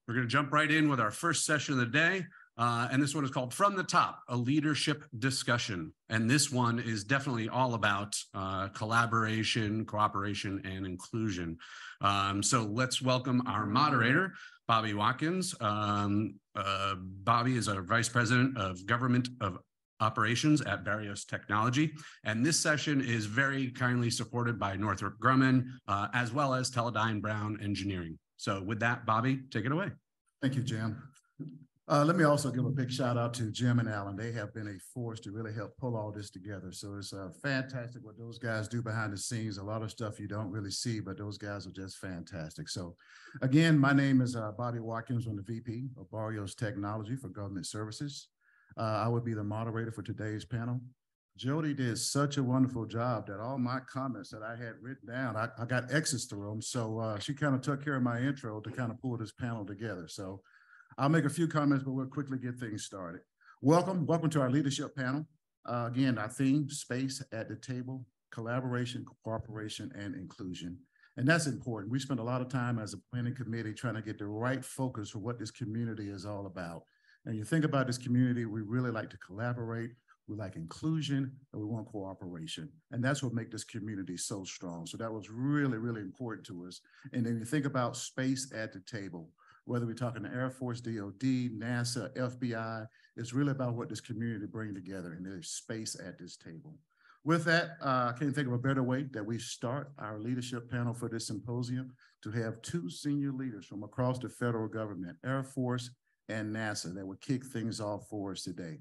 We're going to jump right in with our first session of the day. And this one is called From the Top, a leadership discussion. And this one is definitely all about collaboration, cooperation, and inclusion. So let's welcome our moderator, Bobby Watkins. Bobby is our Vice President of Government of Operations at Barrios Technology. And this session is very kindly supported by Northrop Grumman, as well as Teledyne Brown Engineering. So with that, Bobby, take it away. Thank you, Jim. Let me also give a big shout out to Jim and Alan. They have been a force to really help pull all this together. So it's fantastic what those guys do behind the scenes. A lot of stuff you don't really see, but those guys are just fantastic. So again, my name is Bobby Watkins. I'm the VP of Barrios Technology for Government Services. I would be the moderator for today's panel. Jody did such a wonderful job that all my comments that I had written down, I got X's through them. So she kind of took care of my intro to kind of pull this panel together. So I'll make a few comments, but we'll quickly get things started. Welcome to our leadership panel. Again, our theme, space at the table, collaboration, cooperation, and inclusion. And that's important. We spend a lot of time as a planning committee trying to get the right focus for what this community is all about. And you think about this community, we really like to collaborate, we like inclusion, and we want cooperation. And that's what makes this community so strong. So that was really, really important to us. And then you think about space at the table, whether we're talking to Air Force, DOD, NASA, FBI, it's really about what this community brings together, and there's space at this table. With that, I can't think of a better way that we start our leadership panel for this symposium to have two senior leaders from across the federal government, Air Force and NASA, that will kick things off for us today.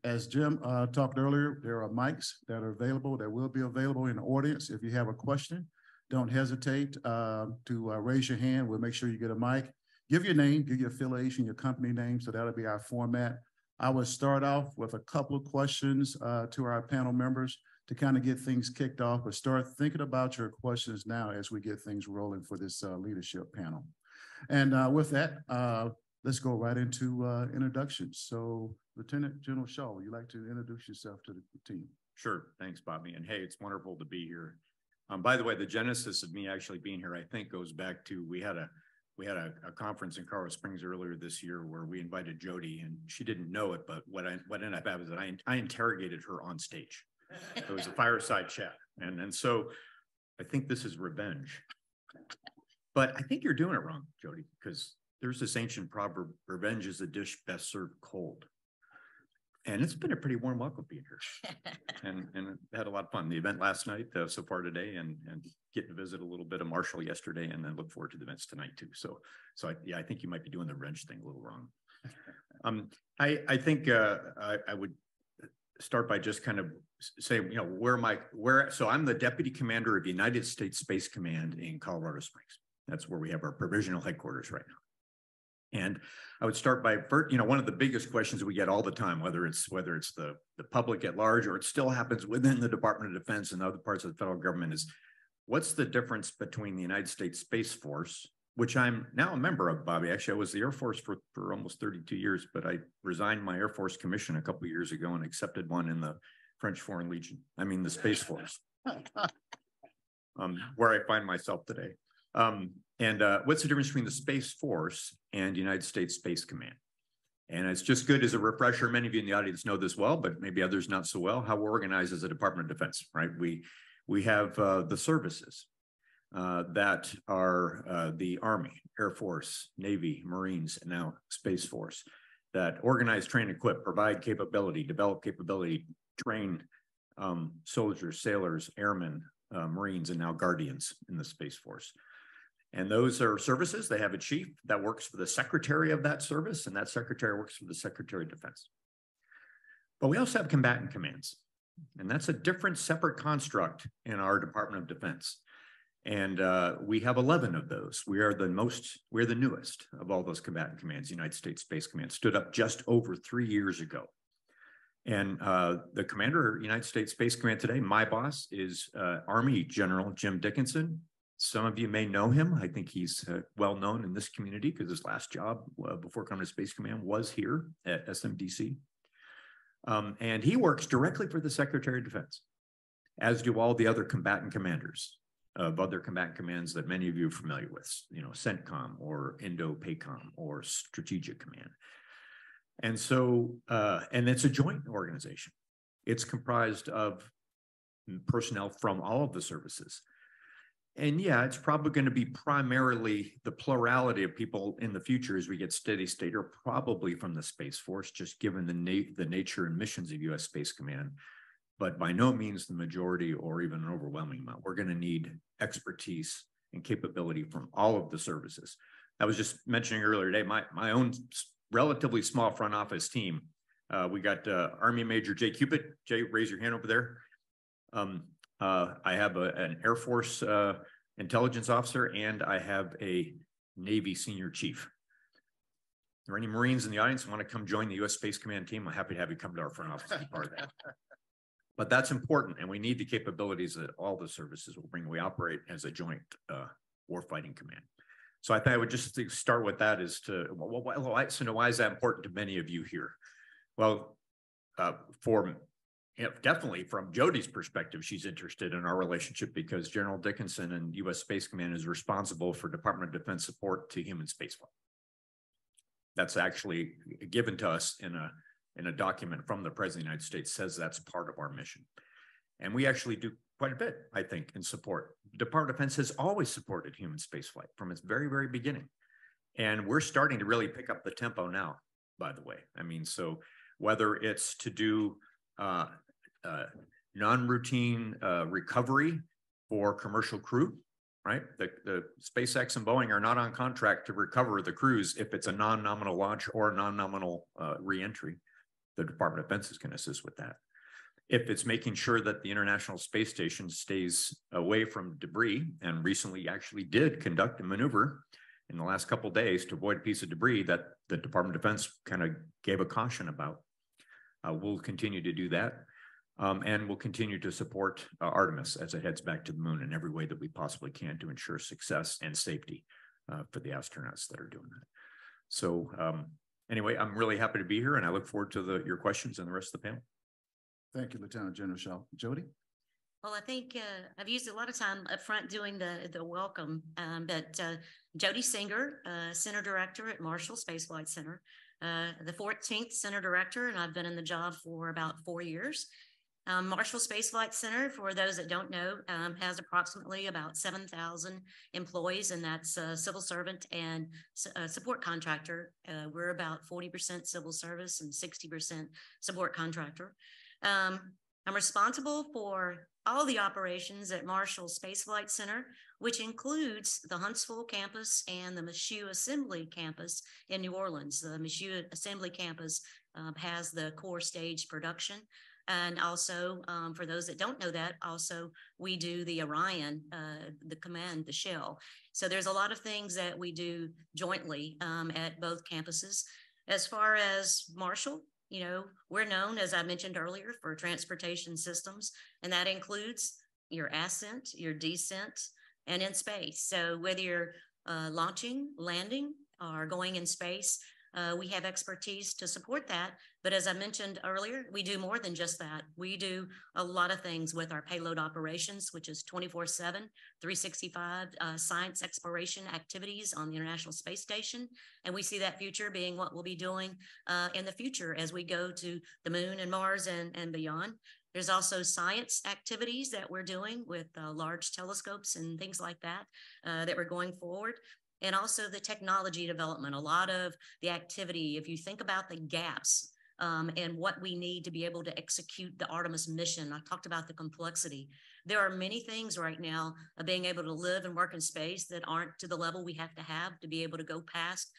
As Jim talked earlier, there are mics that are available, that will be available in the audience. If you have a question, don't hesitate to raise your hand. We'll make sure you get a mic. Give your name, give your affiliation, your company name, so that'll be our format. I would start off with a couple of questions to our panel members to kind of get things kicked off, but start thinking about your questions now as we get things rolling for this leadership panel. And with that, let's go right into introductions. So Lieutenant General Shaw, would you like to introduce yourself to the team? Sure, thanks, Bobby. And hey, it's wonderful to be here. By the way, the genesis of me actually being here, I think, goes back to we had a conference in Colorado Springs earlier this year where we invited Jody, and she didn't know it, but what ended up happening is that I interrogated her on stage. It was a fireside chat, and so I think this is revenge. But I think you're doing it wrong, Jody, because there's this ancient proverb: "Revenge is a dish best served cold." And it's been a pretty warm welcome being here, and had a lot of fun. The event last night, so far today, and getting to visit a little bit of Marshall yesterday, and then look forward to the events tonight too. So I think you might be doing the wrench thing a little wrong. I think I would start by just kind of saying, you know, so I'm the Deputy Commander of the United States Space Command in Colorado Springs. That's where we have our provisional headquarters right now. And I would start by, you know, one of the biggest questions we get all the time, whether it's the public at large or it still happens within the Department of Defense and other parts of the federal government, is what's the difference between the United States Space Force, which I'm now a member of, Bobby. Actually, I was the Air Force for almost 32 years, but I resigned my Air Force commission a couple of years ago and accepted one in the French Foreign Legion. I mean, the Space Force, where I find myself today. What's the difference between the Space Force and United States Space Command? And it's just good as a refresher. Many of you in the audience know this well, but maybe others not so well, how we're organized as a Department of Defense, right? We have the services that are the Army, Air Force, Navy, Marines, and now Space Force, that organize, train, equip, provide capability, develop capability, train soldiers, sailors, airmen, Marines, and now Guardians in the Space Force. And those are services. They have a chief that works for the secretary of that service, and that secretary works for the Secretary of Defense. But we also have combatant commands, and that's a different, separate construct in our Department of Defense. And we have 11 of those. We're the newest of all those combatant commands. United States Space Command stood up just over 3 years ago. And the commander of United States Space Command today, my boss, is Army General Jim Dickinson. Some of you may know him. I think he's well known in this community because his last job before coming to Space Command was here at SMDC. And he works directly for the Secretary of Defense, as do all the other combatant commanders. of other combatant commands that many of you are familiar with, you know, CENTCOM or INDOPACOM or Strategic Command. And so, and it's a joint organization. It's comprised of personnel from all of the services. And yeah, it's probably going to be primarily the plurality of people in the future as we get steady state, or probably from the Space Force, just given the nature and missions of U.S. Space Command. But by no means the majority or even an overwhelming amount. We're going to need expertise and capability from all of the services. I was just mentioning earlier today, my own relatively small front office team. We got Army Major Jay Cupid. Jay, raise your hand over there. I have an Air Force intelligence officer, and I have a Navy senior chief. Are there any Marines in the audience who want to come join the U.S. Space Command team? I'm happy to have you come to our front office and be part of that. But that's important, and we need the capabilities that all the services will bring. We operate as a joint warfighting command. So I think I would just start with that as to, why is that important to many of you here? Well, definitely from Jody's perspective, she's interested in our relationship because General Dickinson and U.S. Space Command is responsible for Department of Defense support to human spaceflight. That's actually given to us in a document from the President of the United States, says that's part of our mission. And we actually do quite a bit, I think, in support. The Department of Defense has always supported human spaceflight from its very, very beginning. And we're starting to really pick up the tempo now, by the way. I mean, so whether it's to do non-routine recovery for commercial crew, right? The SpaceX and Boeing are not on contract to recover the crews if it's a non-nominal launch or a non-nominal re-entry. The Department of Defense can assist with that. If it's making sure that the International Space Station stays away from debris, and recently actually did conduct a maneuver in the last couple of days to avoid a piece of debris that the Department of Defense kind of gave a caution about. We'll continue to do that. And we'll continue to support Artemis as it heads back to the moon in every way that we possibly can to ensure success and safety for the astronauts that are doing that. So anyway, I'm really happy to be here, and I look forward to your questions and the rest of the panel. Thank you, Lieutenant General Shaw. Jody? Well, I think I've used a lot of time up front doing the welcome, but Jody Singer, Center Director at Marshall Space Flight Center, the 14th Center Director, and I've been in the job for about 4 years. Marshall Space Flight Center, for those that don't know, has approximately about 7,000 employees, and that's civil servant and support contractor. We're about 40% civil service and 60% support contractor. I'm responsible for all the operations at Marshall Space Flight Center, which includes the Huntsville campus and the Michoud Assembly campus in New Orleans. The Michoud Assembly campus has the core stage production. And also, for those that don't know that, also we do the Orion, the command, the shell. So there's a lot of things that we do jointly at both campuses. As far as Marshall, you know, we're known, as I mentioned earlier, for transportation systems, and that includes your ascent, your descent, and in space. So whether you're launching, landing, or going in space, we have expertise to support that. But as I mentioned earlier, we do more than just that. We do a lot of things with our payload operations, which is 24/7, 365 science exploration activities on the International Space Station. And we see that future being what we'll be doing in the future as we go to the moon and Mars and beyond. There's also science activities that we're doing with large telescopes and things like that, that we're going forward. And also the technology development, a lot of the activity, if you think about the gaps and what we need to be able to execute the Artemis mission. I talked about the complexity. There are many things right now of being able to live and work in space that aren't to the level we have to be able to go past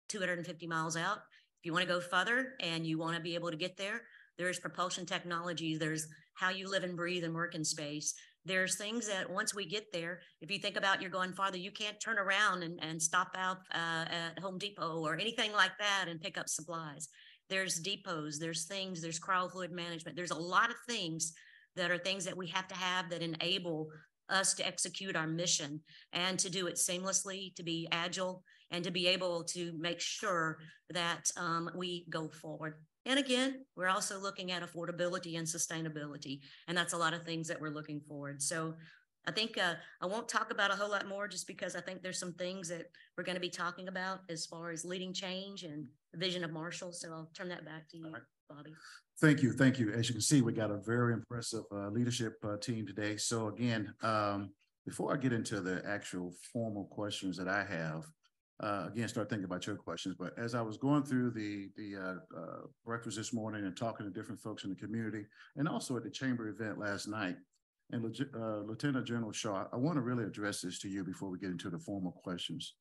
250 miles out. If you want to go further and you want to be able to get there, there's propulsion technology, there's how you live and breathe and work in space. There's things that once we get there, if you think about you're going farther, you can't turn around and stop out at Home Depot or anything like that and pick up supplies. There's depots, there's things, there's cryofluid management. There's a lot of things that are things that we have that enable us to execute our mission and to do it seamlessly, to be agile, and to be able to make sure that we go forward. And again, we're also looking at affordability and sustainability, and that's a lot of things that we're looking forward. So I think I won't talk about a whole lot more just because I think there's some things that we're going to be talking about as far as leading change and the vision of Marshall. So I'll turn that back to you, Bobby. Thank you. Thank you. As you can see, we got a very impressive leadership team today. So again, before I get into the actual formal questions that I have, again, start thinking about your questions. But as I was going through the breakfast this morning and talking to different folks in the community, and also at the chamber event last night, and Lieutenant General Shaw, I want to really address this to you before we get into the formal questions.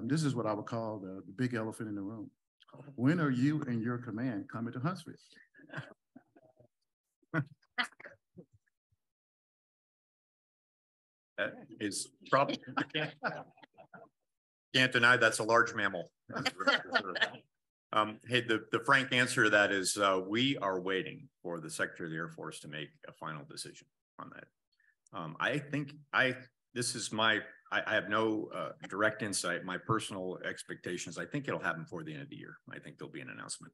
This is what I would call the big elephant in the room. When are you and your command coming to Huntsville? That is probably, can't deny that's a large mammal. Hey, the frank answer to that is we are waiting for the Secretary of the Air Force to make a final decision on that. I think this is I have no direct insight. My personal expectations, I think it'll happen before the end of the year. I think there'll be an announcement.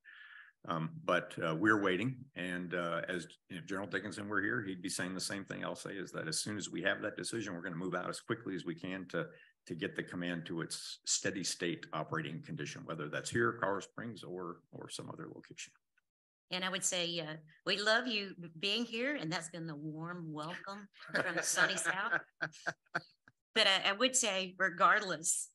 But we're waiting, and as if General Dickinson were here, he'd be saying the same thing I'll say, is that as soon as we have that decision, we're going to move out as quickly as we can to get the command to its steady state operating condition, whether that's here, Colorado Springs, or some other location. And I would say we love you being here, and that's been the warm welcome from the sunny South. But I would say, regardless,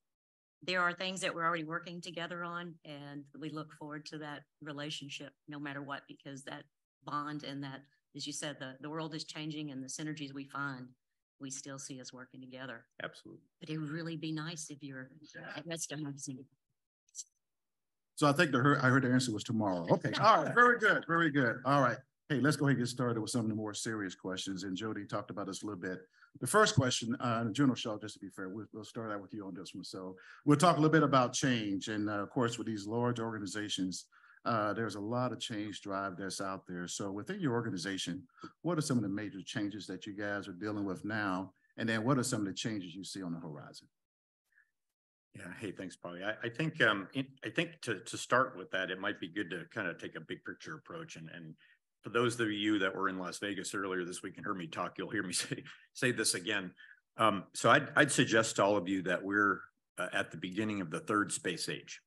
there are things that we're already working together on, and we look forward to that relationship no matter what, because that bond and that, as you said, the world is changing, and the synergies we find, we still see us working together. Absolutely. But it would really be nice if you're at Redstone Magazine. So I think I heard the answer was tomorrow. Okay. All right. Very good. Very good. All right. Hey, let's go ahead and get started with some of the more serious questions. And Jody talked about this a little bit. The first question, General Shaw, just to be fair, we'll start out with you on this one. So we'll talk a little bit about change. And of course, with these large organizations, there's a lot of change drive that's out there. So within your organization, what are some of the major changes that you guys are dealing with now? And then what are some of the changes you see on the horizon? Yeah. Hey, thanks, Bobby. I think to start with that, it might be good to kind of take a big picture approach. And for those of you that were in Las Vegas earlier this week and heard me talk, you'll hear me say this again. So I'd suggest to all of you that we're at the beginning of the third space age.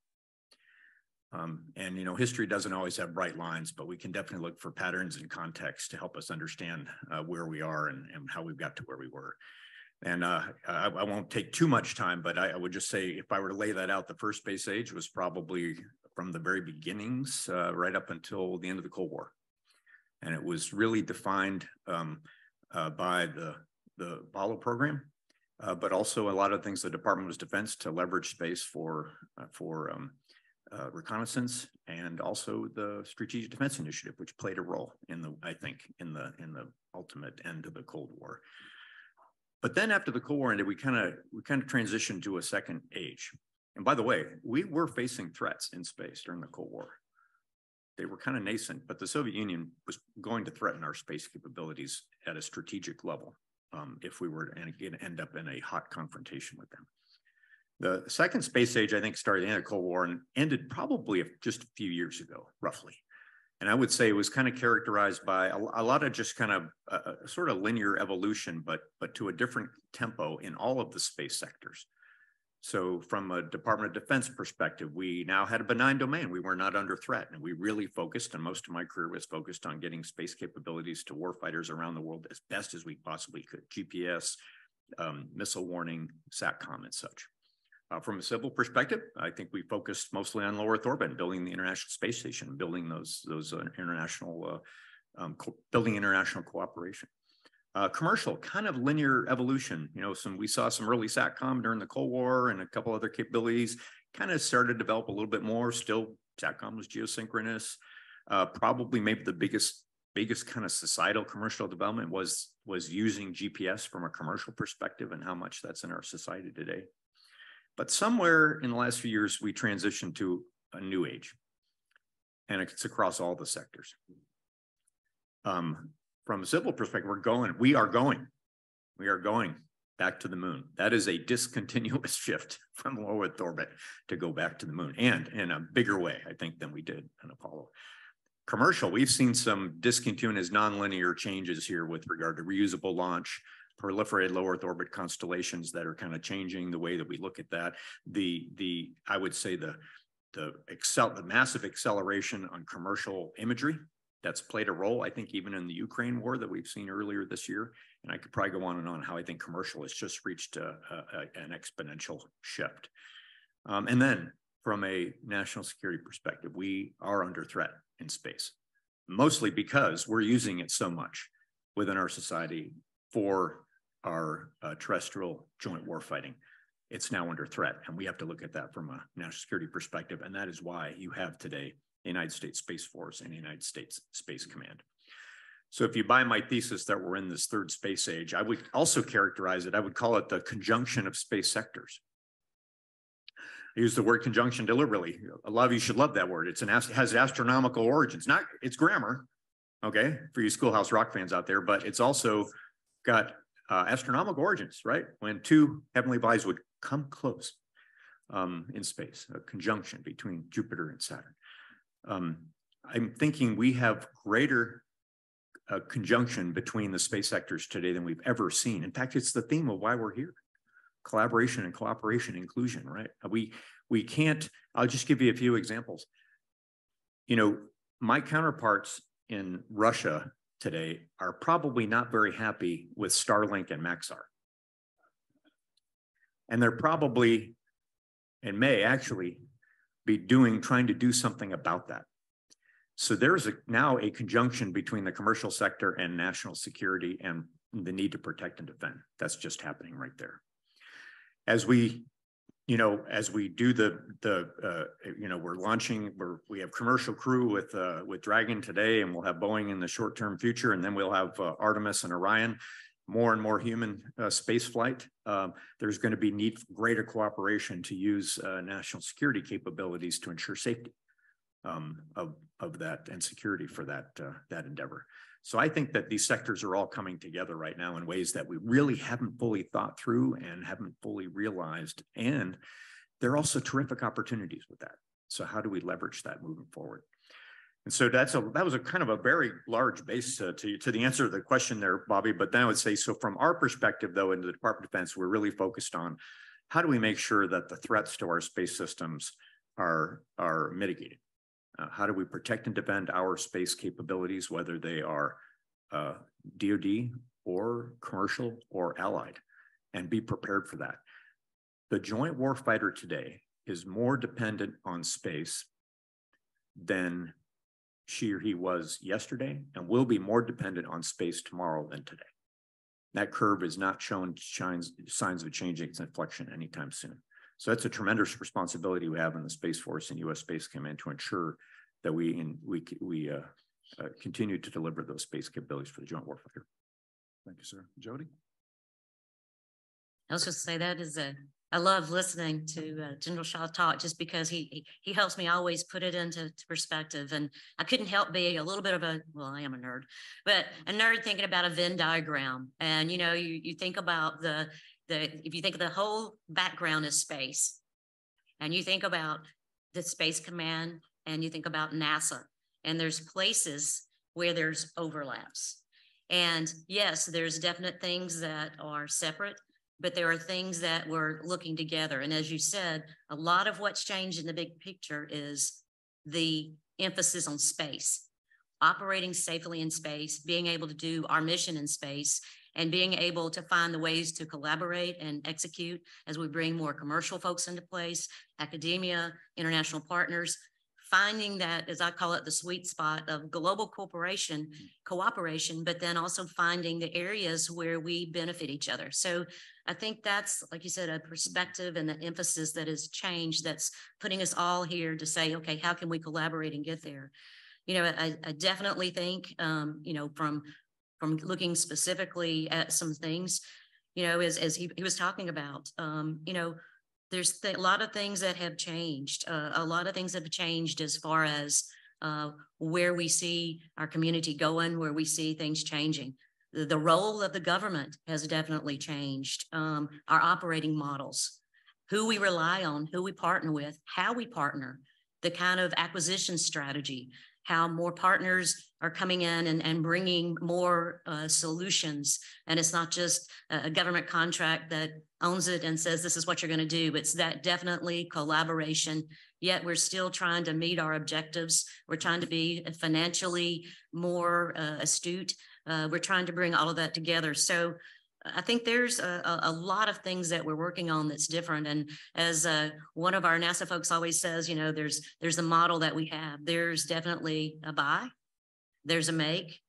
And, you know, history doesn't always have bright lines, but we can definitely look for patterns and context to help us understand where we are and how we've got to where we were. And I won't take too much time, but I would just say, if I were to lay that out, the first space age was probably from the very beginnings right up until the end of the Cold War. And it was really defined by the Apollo program, but also a lot of things the Department of Defense to leverage space for reconnaissance, and also the Strategic Defense Initiative, which played a role in the ultimate end of the Cold War. But then after the Cold War ended, we kind of transitioned to a second age. And by the way, we were facing threats in space during the Cold War. They were kind of nascent, but the Soviet Union was going to threaten our space capabilities at a strategic level if we were to end up in a hot confrontation with them. The second space age, I think, started in the Cold War and ended probably just a few years ago, roughly. And I would say it was kind of characterized by a lot of just kind of sort of linear evolution, but to a different tempo in all of the space sectors. So from a Department of Defense perspective, we now had a benign domain. We were not under threat, and we really focused, and most of my career was focused on getting space capabilities to warfighters around the world as best as we possibly could. GPS, missile warning, SATCOM, and such. From a civil perspective, I think we focused mostly on low Earth orbit and building the International Space Station, building building international cooperation. Commercial, kind of linear evolution. You know, we saw some early SATCOM during the Cold War, and a couple other capabilities kind of started to develop a little bit more. Still, SATCOM was geosynchronous. Probably maybe the biggest kind of societal commercial development was using GPS from a commercial perspective, and how much that's in our society today. But somewhere in the last few years, we transitioned to a new age, and it's across all the sectors. From a civil perspective, we are going back to the moon. That is a discontinuous shift from low Earth orbit to go back to the moon, and in a bigger way, I think, than we did in Apollo. Commercial, we've seen some discontinuous nonlinear changes here with regard to reusable launch, proliferated low Earth orbit constellations that are kind of changing the way that we look at that. I would say the massive acceleration on commercial imagery that's played a role, I think, even in the Ukraine war that we've seen earlier this year. And I could probably go on and on how I think commercial has just reached an exponential shift. And then from a national security perspective, we are under threat in space, mostly because we're using it so much within our society for our terrestrial joint warfighting. It's now under threat, and we have to look at that from a national security perspective, and that is why you have today the United States Space Force and the United States Space Command. So if you buy my thesis that we're in this third space age, I would also characterize it, I would call it the conjunction of space sectors. I use the word conjunction deliberately. A lot of you should love that word. It has astronomical origins. It's grammar, okay, for you Schoolhouse Rock fans out there, but it's also got astronomical origins, right? When two heavenly bodies would come close in space, a conjunction between Jupiter and Saturn. I'm thinking we have greater conjunction between the space sectors today than we've ever seen. In fact, it's the theme of why we're here. Collaboration and cooperation, inclusion, right? We can't, I'll just give you a few examples. You know, my counterparts in Russia today are probably not very happy with Starlink and Maxar. And they're probably, and may actually be trying to do something about that. So there's now a conjunction between the commercial sector and national security and the need to protect and defend. That's just happening right there. As we do we're launching, we have commercial crew with Dragon today, and we'll have Boeing in the short-term future, and then we'll have Artemis and Orion, more and more human space flight. There's going to be need for greater cooperation to use national security capabilities to ensure safety of that and security for that endeavor. So I think that these sectors are all coming together right now in ways that we really haven't fully thought through and haven't fully realized. And there are also terrific opportunities with that. So how do we leverage that moving forward? And so that was a kind of a very large base to the answer to the question there, Bobby. But then I would say, so from our perspective, though, in the Department of Defense, we're really focused on how do we make sure that the threats to our space systems are mitigated? How do we protect and defend our space capabilities, whether they are DoD or commercial or allied, and be prepared for that? The joint warfighter today is more dependent on space than she or he was yesterday, and will be more dependent on space tomorrow than today. That curve is not showing signs of changing its inflection anytime soon. So that's a tremendous responsibility we have in the Space Force and U.S. Space Command to ensure that we continue to deliver those space capabilities for the joint warfighter. Thank you, sir. Jody? I was just say that is I love listening to General Shaw talk, just because he helps me always put it into perspective. And I couldn't help be a little bit of well, I am a nerd, but a nerd thinking about a Venn diagram. And, you know, you think about if you think of the whole background is space, and you think about the Space Command, and you think about NASA, and there's places where there's overlaps. And yes, there's definite things that are separate, but there are things that we're looking together. And as you said, a lot of what's changed in the big picture is the emphasis on space, operating safely in space, being able to do our mission in space, and being able to find the ways to collaborate and execute as we bring more commercial folks into place, academia, international partners, finding that, as I call it, the sweet spot of global cooperation, but then also finding the areas where we benefit each other. So I think that's, like you said, a perspective and the emphasis that has changed, that's putting us all here to say, okay, how can we collaborate and get there? You know, I definitely think, you know, from looking specifically at some things, you know, as he was talking about, you know, there's a lot of things that have changed. A lot of things have changed as far as where we see our community going, where we see things changing. The role of the government has definitely changed. Our operating models, who we rely on, who we partner with, how we partner, the kind of acquisition strategy. how more partners are coming in and bringing more solutions. And it's not just a government contract that owns it and says, this is what you're going to do. It's that definitely collaboration. Yet we're still trying to meet our objectives. We're trying to be financially more astute. We're trying to bring all of that together. So I think there's a lot of things that we're working on that's different. And as one of our NASA folks always says, you know, there's a model that we have. There's definitely a buy, there's a make,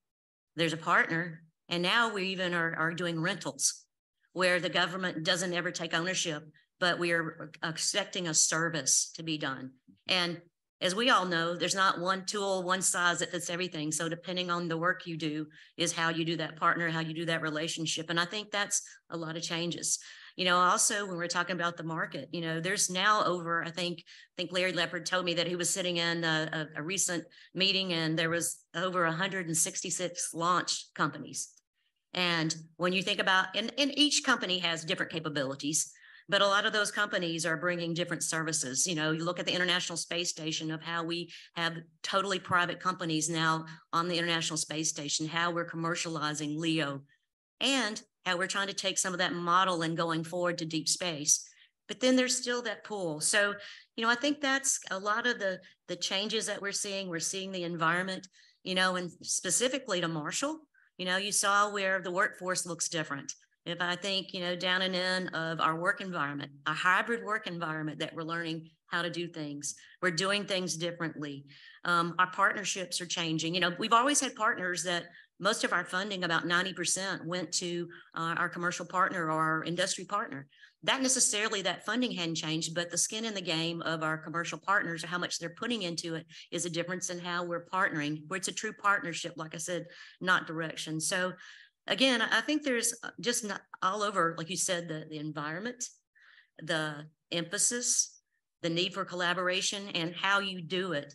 there's a partner. And now we even are doing rentals where the government doesn't ever take ownership, but we are expecting a service to be done. And as we all know, there's not one tool, one size that fits everything. So depending on the work you do is how you do that partner, how you do that relationship. And I think that's a lot of changes. You know, also when we're talking about the market, you know, there's now over, I think Larry Leopard told me that he was sitting in a recent meeting and there was over 166 launch companies. And when you think about, and each company has different capabilities, but a lot of those companies are bringing different services. You know, you look at the International Space Station of how we have totally private companies now on the International Space Station, how we're commercializing LEO, and how we're trying to take some of that model and going forward to deep space. But then there's still that pool. So, you know, I think that's a lot of the changes that we're seeing. We're seeing the environment, you know, and specifically to Marshall, you know, you saw where the workforce looks different. If I think, you know, down and in of our work environment, a hybrid work environment that we're learning how to do things. We're doing things differently. Our partnerships are changing. You know, we've always had partners that most of our funding, about 90%, went to our commercial partner or our industry partner. Not necessarily that funding hadn't changed, but the skin in the game of our commercial partners or how much they're putting into it is a difference in how we're partnering, where it's a true partnership, like I said, not direction. So again, I think there's just not all over, like you said, the environment, the emphasis, the need for collaboration, and how you do it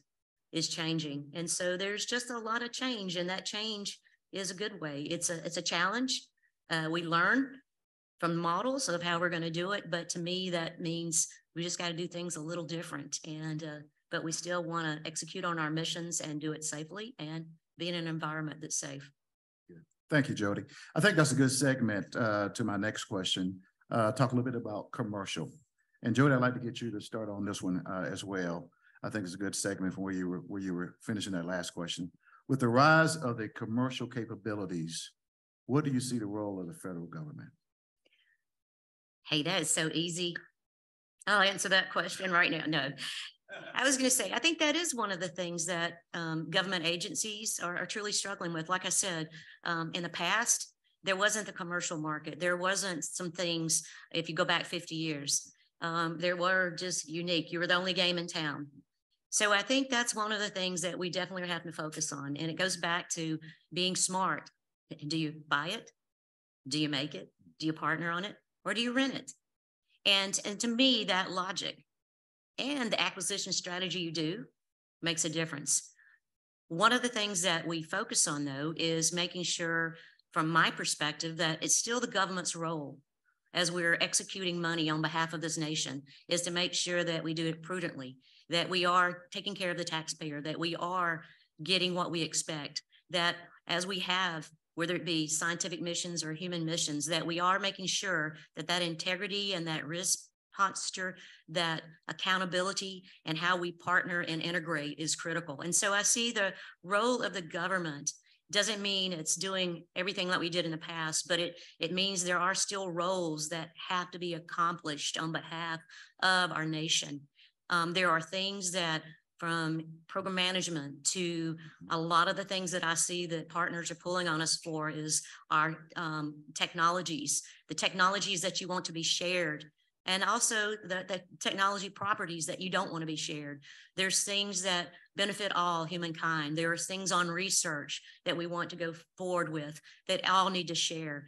is changing. And so there's just a lot of change, and that change is a good way. It's a challenge. We learn from models of how we're going to do it, but to me, that means we just got to do things a little different. And but we still want to execute on our missions and do it safely and be in an environment that's safe. Thank you, Jody. I think that's a good segment to my next question. Talk a little bit about commercial. And Jody, I'd like to get you to start on this one as well. I think it's a good segment from where you were finishing that last question. With the rise of the commercial capabilities, what do you see the role of the federal government? Hey, that is so easy. I'll answer that question right now. No. I was going to say, I think that is one of the things that government agencies are truly struggling with. Like I said, in the past, there wasn't the commercial market. There wasn't some things, if you go back 50 years, there were just unique. You were the only game in town. So I think that's one of the things that we definitely are having to focus on. And it goes back to being smart. Do you buy it? Do you make it? Do you partner on it? Or do you rent it? And to me, that logic and the acquisition strategy you do makes a difference. One of the things that we focus on, though, is making sure, from my perspective, that it's still the government's role as we're executing money on behalf of this nation is to make sure that we do it prudently, that we are taking care of the taxpayer, that we are getting what we expect, that as we have, whether it be scientific missions or human missions, that we are making sure that that integrity and that risk posture, that accountability and how we partner and integrate is critical. And so I see the role of the government doesn't mean it's doing everything that we did in the past, but it means there are still roles that have to be accomplished on behalf of our nation. There are things that, from program management to a lot of the things that I see that partners are pulling on us for, is our technologies, the technologies that you want to be shared, and also the technology properties that you don't want to be shared. There's things that benefit all humankind. There are things on research that we want to go forward with that all need to share.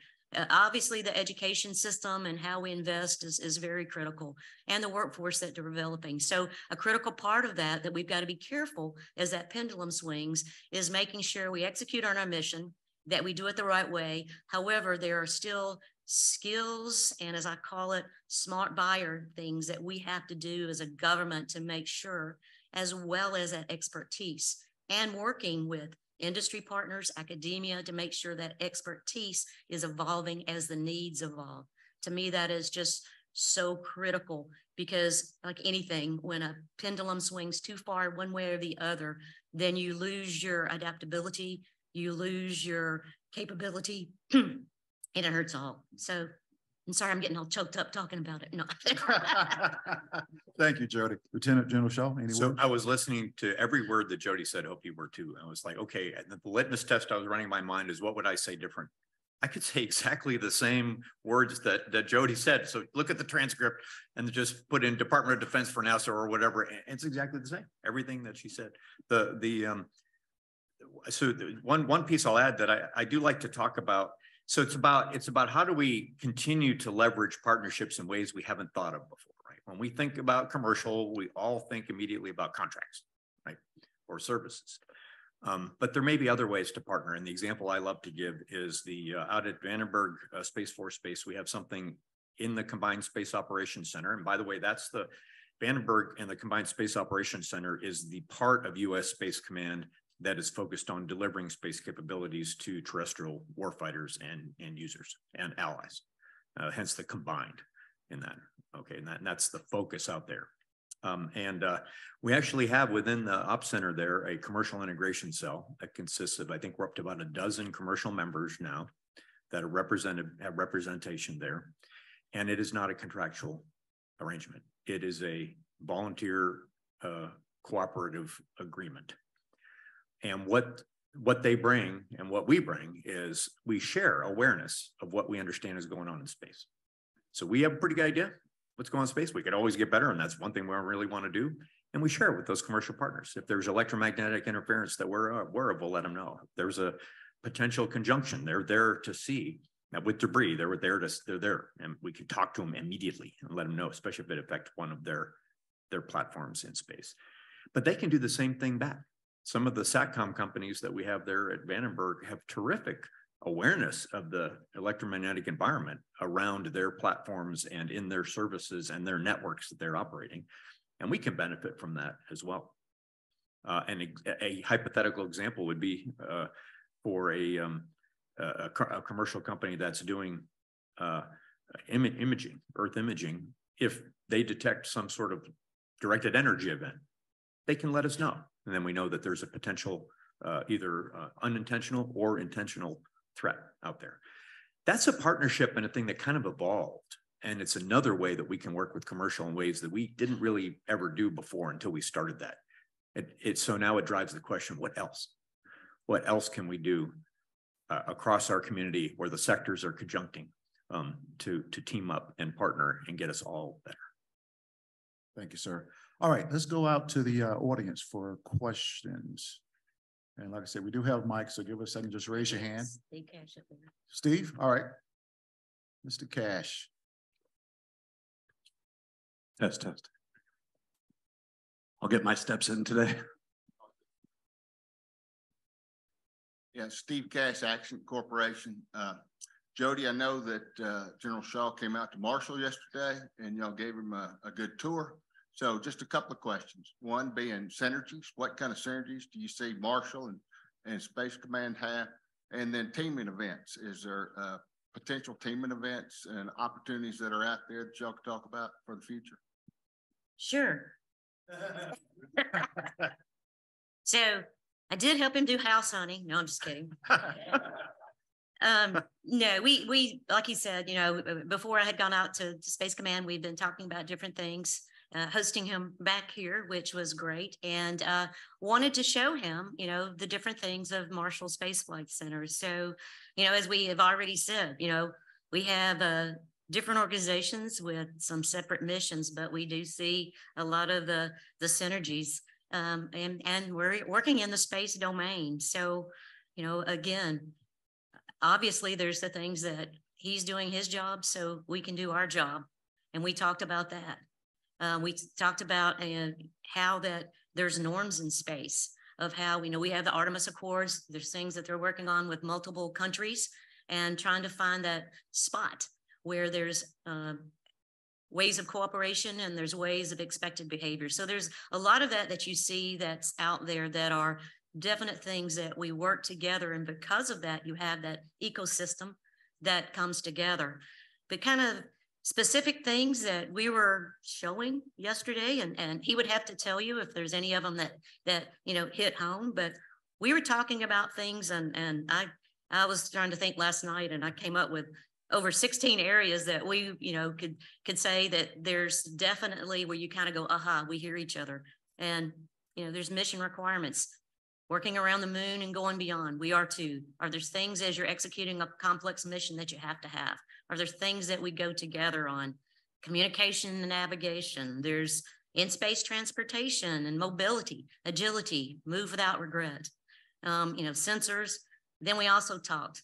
Obviously, the education system and how we invest is very critical, and the workforce that they're developing. So a critical part of that we've got to be careful as that pendulum swings is making sure we execute on our mission, that we do it the right way. However, there are still skills and, as I call it, smart buyer things that we have to do as a government to make sure, as well as that expertise, and working with industry partners, academia, to make sure that expertise is evolving as the needs evolve. To me, that is just so critical, because like anything, when a pendulum swings too far one way or the other, then you lose your adaptability, you lose your capability, and it hurts all. So I'm sorry, I'm getting all choked up talking about it. No. Thank you, Jody. Lieutenant General Shaw, any So words? I was listening to every word that Jody said. Hope you were too. I was like, okay, and the litmus test I was running in my mind is, what would I say different? I could say exactly the same words that Jody said. So look at the transcript and just put in Department of Defense for NASA or whatever. And it's exactly the same. Everything that she said. One piece I'll add that I do like to talk about. So it's about how do we continue to leverage partnerships in ways we haven't thought of before, right? When we think about commercial, we all think immediately about contracts, right? Or services. But there may be other ways to partner. And the example I love to give is out at Vandenberg Space Force Base, we have something in the Combined Space Operations Center. And by the way, that's the Vandenberg and the Combined Space Operations Center is the part of U.S. Space Command that is focused on delivering space capabilities to terrestrial warfighters and users and allies, hence the combined in that. Okay, and that's the focus out there. We actually have within the Ops Center there a commercial integration cell that consists of, I think we're up to about a dozen commercial members now that are have representation there. And it is not a contractual arrangement. It is a volunteer cooperative agreement. And what they bring and what we bring is we share awareness of what we understand is going on in space. So we have a pretty good idea what's going on in space. We could always get better, and that's one thing we really want to do. And we share it with those commercial partners. If there's electromagnetic interference that we're aware of, we'll let them know. If there's a potential conjunction, they're there to see. Now with debris, they're there, and we can talk to them immediately and let them know, especially if it affects one of their platforms in space. But they can do the same thing back. Some of the SATCOM companies that we have there at Vandenberg have terrific awareness of the electromagnetic environment around their platforms and in their services and their networks that they're operating. And we can benefit from that as well. And a hypothetical example would be for a commercial company that's doing imaging, Earth imaging. If they detect some sort of directed energy event, they can let us know. And then we know that there's a potential either unintentional or intentional threat out there. That's a partnership and a thing that kind of evolved. And it's another way that we can work with commercial in ways that we didn't really ever do before until we started that. So now it drives the question, what else? What else can we do across our community where the sectors are conjuncting to team up and partner and get us all better? Thank you, sir. All right, let's go out to the audience for questions. And like I said, we do have mics, so give us a second, just raise your hand. Steve Cash up there. Steve, all right. Mr. Cash. Test. I'll get my steps in today. Yeah, Steve Cash, Action Corporation. Jody, I know that General Shaw came out to Marshall yesterday and y'all gave him a good tour. So just a couple of questions. One being synergies. What kind of synergies do you see Marshall and Space Command have? And then teaming events. Is there potential teaming events and opportunities that are out there that y'all can talk about for the future? Sure. So I did help him do house hunting. No, I'm just kidding. No, we like you said, you know, before I had gone out to Space Command, we've been talking about different things, hosting him back here, which was great, and wanted to show him, you know, the different things of Marshall Space Flight Center. So, you know, as we have already said, you know, we have different organizations with some separate missions, but we do see a lot of the synergies, and we're working in the space domain. So, you know, again, obviously there's the things that he's doing his job so we can do our job. And we talked about that. We talked about how that there's norms in space of how we have the Artemis Accords. There's things that they're working on with multiple countries and trying to find that spot where there's ways of cooperation and there's ways of expected behavior. So there's a lot of that you see that's out there that are definite things that we work together. And because of that, you have that ecosystem that comes together. But kind of specific things that we were showing yesterday, and he would have to tell you if there's any of them that hit home. But we were talking about things, and I was trying to think last night, and I came up with over 16 areas that we could say that there's definitely where you kind of go, aha, we hear each other. And there's mission requirements, working around the moon and going beyond. We are too. Are there things as you're executing a complex mission that you have to have? Are there things that we go together on? Communication and navigation. There's in-space transportation and mobility, agility, move without regret. Sensors. Then we also talked,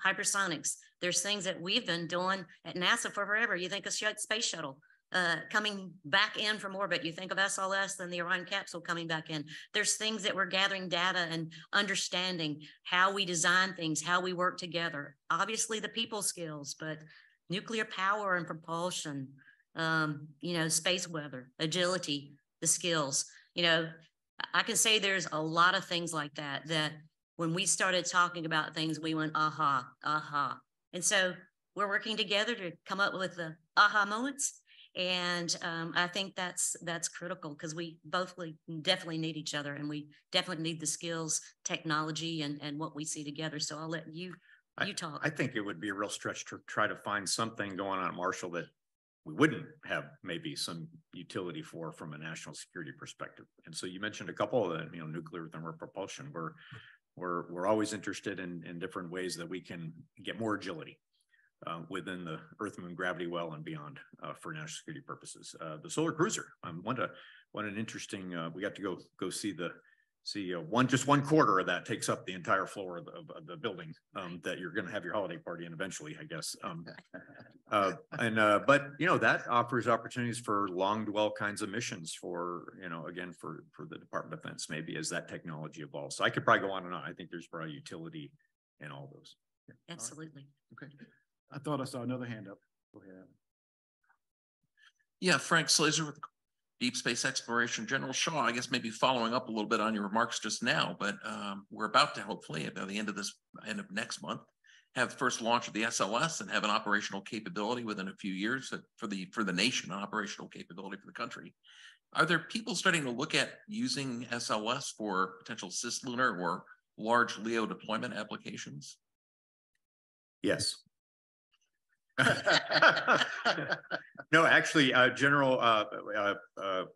hypersonics. There's things that we've been doing at NASA for forever. You think of space shuttle coming back in from orbit. You think of SLS, then the Orion capsule coming back in. There's things that we're gathering data and understanding how we design things, how we work together. Obviously the people skills, but nuclear power and propulsion, space weather, agility, the skills. I can say there's a lot of things like that when we started talking about things, we went, aha, aha. And so we're working together to come up with the aha moments. And I think that's critical, because we both definitely need each other, and we definitely need the skills, technology, and what we see together. So I'll let you talk. I think it would be a real stretch to try to find something going on at Marshall that we wouldn't have maybe some utility for from a national security perspective. And so you mentioned a couple of them, nuclear thermal propulsion. We're always interested in different ways that we can get more agility within the Earth Moon gravity well and beyond for national security purposes. The solar cruiser, what an interesting. We got to go see just one quarter of that takes up the entire floor of the building that you're going to have your holiday party in eventually, I guess. But that offers opportunities for long dwell kinds of missions for the Department of Defense, maybe as that technology evolves. So I could probably go on and on. I think there's probably utility in all those. Absolutely. Okay. I thought I saw another hand up. Go ahead. Yeah, Frank Slazer with Deep Space Exploration. General Shaw, I guess maybe following up a little bit on your remarks just now, but we're about to hopefully by the end of next month have the first launch of the SLS and have an operational capability within a few years for the nation, an operational capability for the country. Are there people starting to look at using SLS for potential cislunar or large LEO deployment applications? Yes. No, actually, General,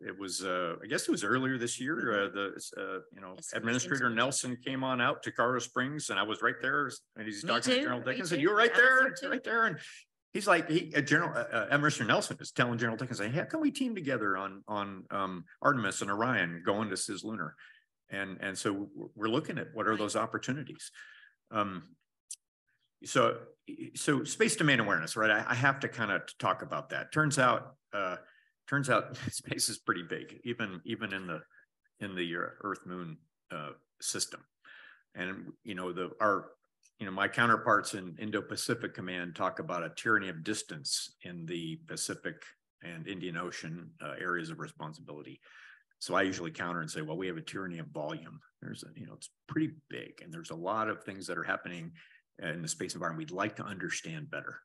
it was, I guess it was earlier this year. Administrator Nelson came on out to Colorado Springs, and I was right there, and he's talking to General Dickens, and you were right there, and he's like, Administrator Nelson is telling General Dickens, hey, how can we team together on Artemis and Orion going to cislunar, and so we're looking at what are those opportunities. So space domain awareness, right? I have to kind of talk about that. Turns out space is pretty big, even in the Earth Moon system. And my counterparts in Indo-Pacific Command talk about a tyranny of distance in the Pacific and Indian Ocean areas of responsibility. So I usually counter and say, well, we have a tyranny of volume. It's pretty big, and there's a lot of things that are happening in the space environment we'd like to understand better,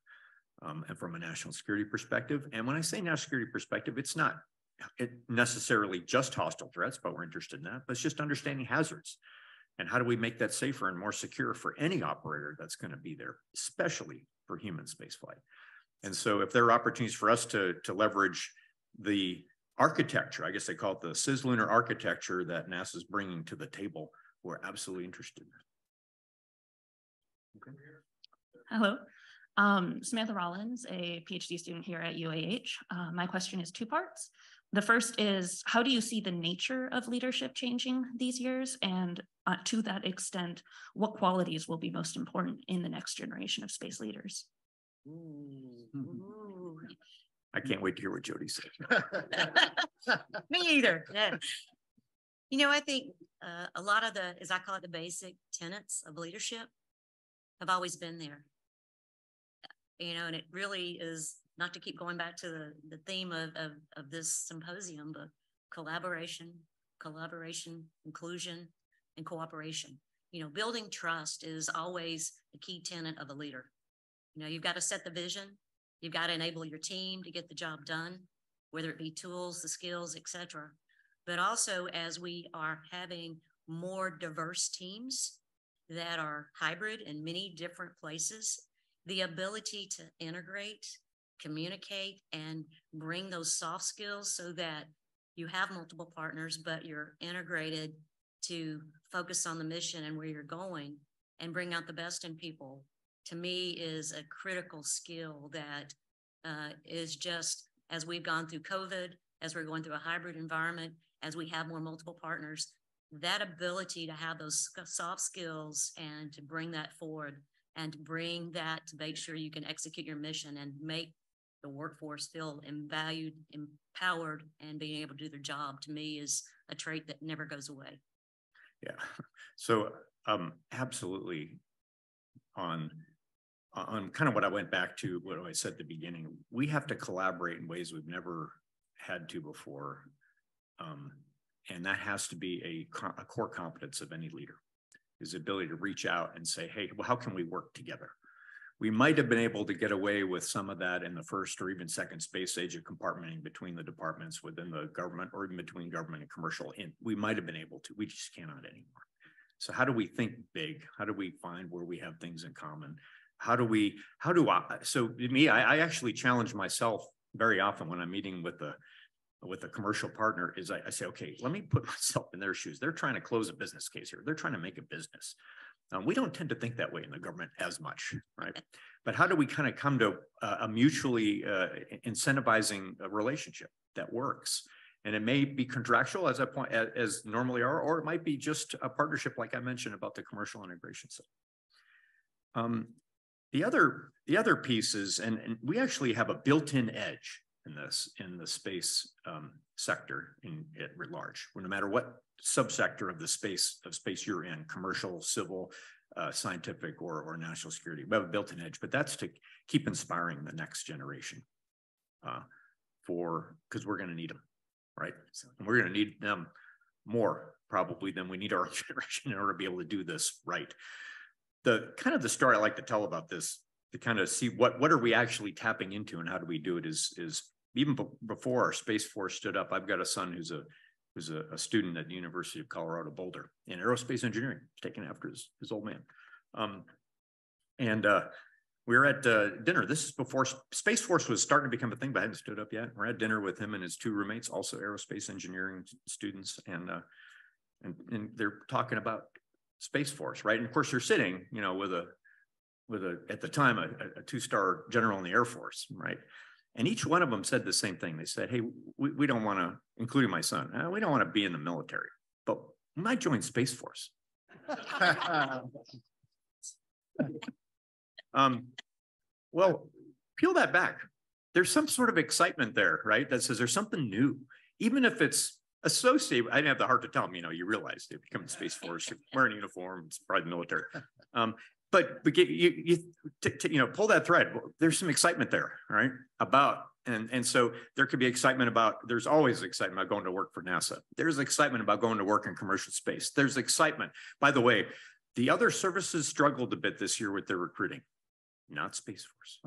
and from a national security perspective. And when I say national security perspective, it's not necessarily just hostile threats, but we're interested in that. But it's just understanding hazards and how do we make that safer and more secure for any operator that's going to be there, especially for human spaceflight. And so if there are opportunities for us to leverage the architecture, I guess they call it the cislunar architecture that NASA's bringing to the table, we're absolutely interested in. Okay. Hello, Samantha Rollins, a PhD student here at UAH. My question is two parts. The first is, how do you see the nature of leadership changing these years? And to that extent, what qualities will be most important in the next generation of space leaders? Ooh. I can't wait to hear what Jody said. Me either. Yeah. I think a lot of as I call it, the basic tenets of leadership have always been there. And it really is, not to keep going back to the theme of this symposium, but collaboration, inclusion, and cooperation. You know, building trust is always the key tenet of a leader. You know, you've got to set the vision. You've got to enable your team to get the job done, whether it be tools, the skills, etc. But also, as we are having more diverse teams that are hybrid in many different places, the ability to integrate, communicate, and bring those soft skills so that you have multiple partners, but you're integrated to focus on the mission and where you're going and bring out the best in people, to me is a critical skill that is just, as we've gone through COVID, as we're going through a hybrid environment, as we have more multiple partners, that ability to have those soft skills and to bring that forward and to bring that to make sure you can execute your mission and make the workforce feel valued, empowered, and being able to do their job, to me is a trait that never goes away. Yeah. So absolutely on kind of what I went back to, what I said at the beginning, we have to collaborate in ways we've never had to before. And that has to be a core competence of any leader, is the ability to reach out and say, hey, well, how can we work together? We might have been able to get away with some of that in the first or even second space age of compartmenting between the departments within the government, or even between government and commercial. And we might have been able to, we just cannot anymore. So how do we think big? How do we find where we have things in common? So me, I actually challenge myself very often when I'm meeting with a commercial partner, is I say, okay, let me put myself in their shoes. They're trying to close a business case here. They're trying to make a business. We don't tend to think that way in the government as much, right? But how do we kind of come to a mutually incentivizing relationship that works? And it may be contractual as normally are, or it might be just a partnership, like I mentioned about the commercial integration side. The other piece is, and we actually have a built-in edge in the space sector at large, where no matter what subsector of the space you're in, commercial, civil, scientific, or national security, we have a built-in edge. But that's to keep inspiring the next generation, because we're going to need them, right? And we're going to need them more probably than we need our generation in order to be able to do this right. The kind of the story I like to tell about this, to kind of see what are we actually tapping into and how do we do it, is even before our Space Force stood up. I've got a son who's a student at the University of Colorado Boulder in aerospace engineering, taken after his old man. We were at dinner. This is before Space Force was starting to become a thing, but hadn't stood up yet. We're at dinner with him and his two roommates, also aerospace engineering students, and they're talking about Space Force, right? And of course, they're sitting, you know, with a at the time a two-star general in the Air Force, right? And each one of them said the same thing. They said, hey, we don't want to, including my son, we don't want to be in the military, but we might join Space Force. Well, peel that back. There's some sort of excitement there, right? That says there's something new, even if it's associated. I didn't have the heart to tell them, you know, you realize if you come to Space Force, you're wearing a uniform, it's probably the military. But you pull that thread. There's some excitement there, right? And so there could be excitement about. There's always excitement about going to work for NASA. There's excitement about going to work in commercial space. There's excitement. By the way, the other services struggled a bit this year with their recruiting, not Space Force.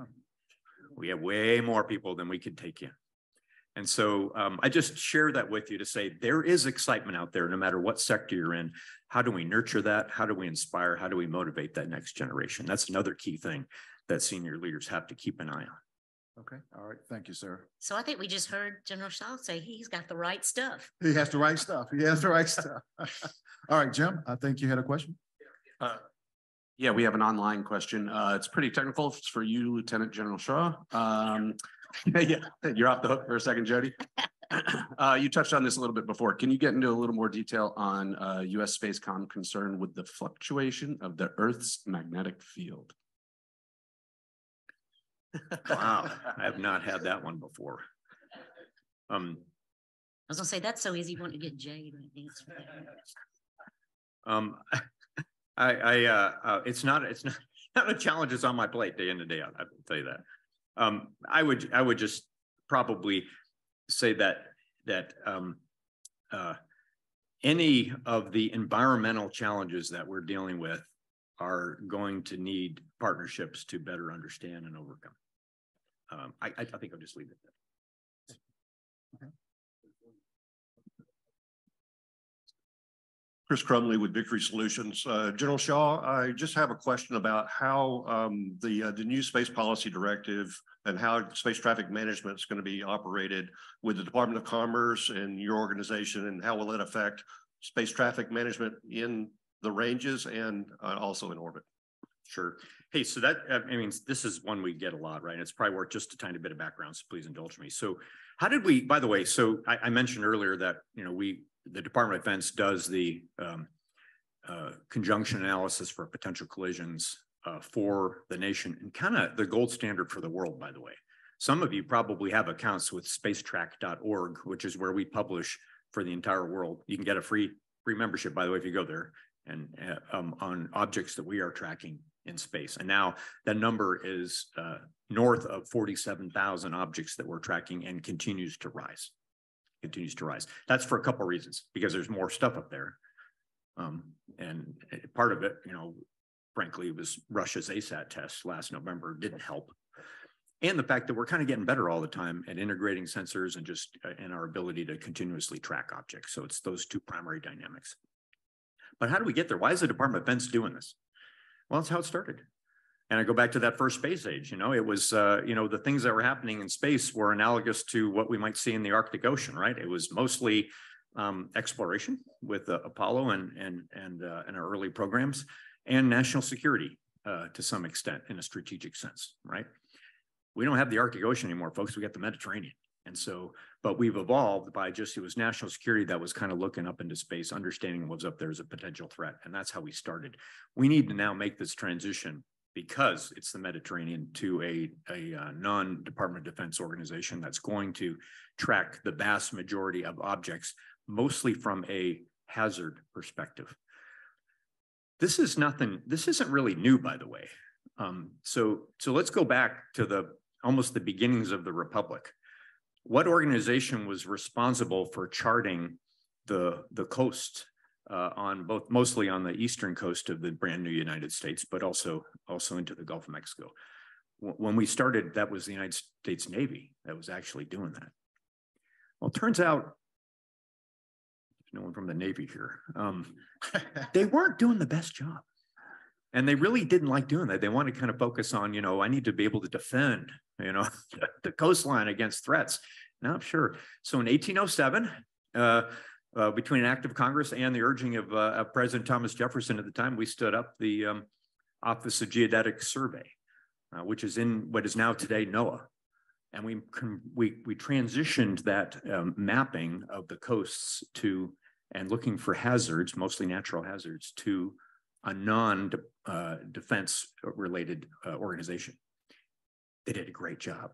We have way more people than we could take in. And so I just share that with you to say there is excitement out there, no matter what sector you're in. How do we nurture that? How do we inspire? How do we motivate that next generation? That's another key thing that senior leaders have to keep an eye on. Okay. All right. Thank you, sir. So I think we just heard General Shaw say he's got the right stuff. He has the right stuff. He has the right stuff. All right, Jim, I think you had a question. Yeah, we have an online question. It's pretty technical. It's for you, Lieutenant General Shaw. Yeah, you're off the hook for a second, Jody. You touched on this a little bit before. Can you get into a little more detail on U.S. Spacecom concern with the fluctuation of the Earth's magnetic field? Wow, I have not had that one before. I was gonna say that's so easy. You want to get Jay to answer that. It's not a challenge that's on my plate day in and day out. I will tell you that. I would just probably say that any of the environmental challenges that we're dealing with are going to need partnerships to better understand and overcome. I think I'll just leave it there. Chris Crumley with Victory Solutions. General Shaw, I just have a question about how the new space policy directive and how space traffic management is going to be operated with the Department of Commerce and your organization, and how will it affect space traffic management in the ranges and also in orbit? Sure. Hey, so that, I mean, this is one we get a lot, right? It's probably worth just a tiny bit of background, so please indulge me. So how did we, by the way, so I mentioned earlier that, you know, the Department of Defense does the conjunction analysis for potential collisions for the nation, and kind of the gold standard for the world, by the way. Some of you probably have accounts with spacetrack.org, which is where we publish for the entire world. You can get a free membership, by the way, if you go there, and on objects that we are tracking in space. And now that number is north of 47,000 objects that we're tracking, and continues to rise. That's for a couple of reasons, because there's more stuff up there. And part of it, you know, frankly, was Russia's ASAT test last November didn't help. And the fact that we're kind of getting better all the time at integrating sensors and just in our ability to continuously track objects. So it's those two primary dynamics. But how do we get there? Why is the Department of Defense doing this? Well, it's how it started. And I go back to that first space age. You know, it was, you know, the things that were happening in space were analogous to what we might see in the Arctic Ocean, right? It was mostly exploration with Apollo and our early programs, and national security to some extent in a strategic sense, right? We don't have the Arctic Ocean anymore, folks. We got the Mediterranean. And so, but we've evolved by just, it was national security that was kind of looking up into space, understanding what was up there as a potential threat. And that's how we started. We need to now make this transition, because it's the Mediterranean, to a non-Department of Defense organization that's going to track the vast majority of objects, mostly from a hazard perspective. This isn't really new, by the way. So let's go back to almost the beginnings of the Republic. What organization was responsible for charting the coast mostly on the eastern coast of the brand new United States, but also into the Gulf of Mexico? When we started, that was the United States Navy that was actually doing that. Well, it turns out, there's no one from the Navy here, they weren't doing the best job. And they really didn't like doing that. They wanted to kind of focus on, you know, I need to be able to defend, you know, the coastline against threats. Now, sure. So in 1807, between an act of Congress and the urging of President Thomas Jefferson at the time, we stood up the Office of Geodetic Survey, which is in what is now today NOAA. And we transitioned that mapping of the coasts to, and looking for hazards, mostly natural hazards, to a non-defense related organization. They did a great job.